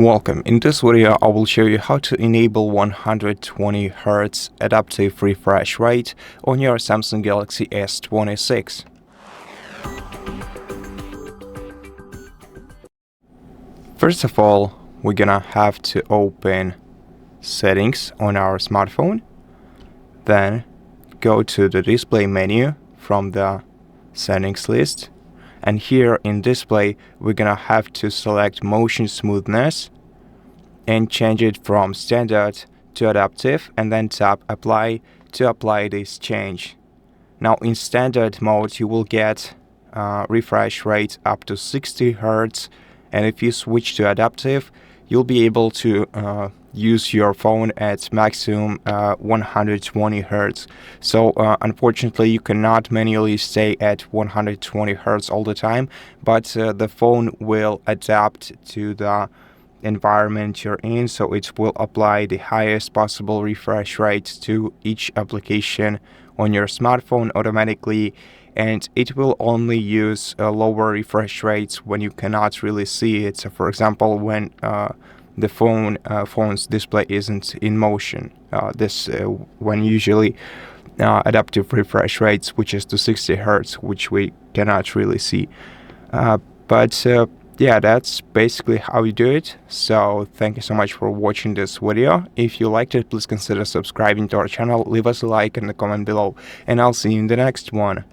Welcome. In this video, I will show you how to enable 120 Hz adaptive refresh rate on your Samsung Galaxy S26. First of all, we're gonna have to open Settings on our smartphone, then go to the Display menu from the Settings list. And here in Display, we're gonna have to select Motion Smoothness and change it from Standard to Adaptive, and then tap Apply to apply this change. Now in Standard mode, you will get refresh rate up to 60 Hz, and if you switch to Adaptive, you'll be able to use your phone at maximum 120 Hz. So unfortunately, you cannot manually stay at 120 Hz all the time, but the phone will adapt to the environment you're in, so it will apply the highest possible refresh rate to each application on your smartphone automatically, and it will only use lower refresh rates when you cannot really see it. So for example, when the phone's display isn't in motion, when usually adaptive refresh rate switches to 60 Hz, which we cannot really see. Yeah, that's basically how you do it. So thank you so much for watching this video. If you liked it, please consider subscribing to our channel, leave us a like and a comment below, and I'll see you in the next one.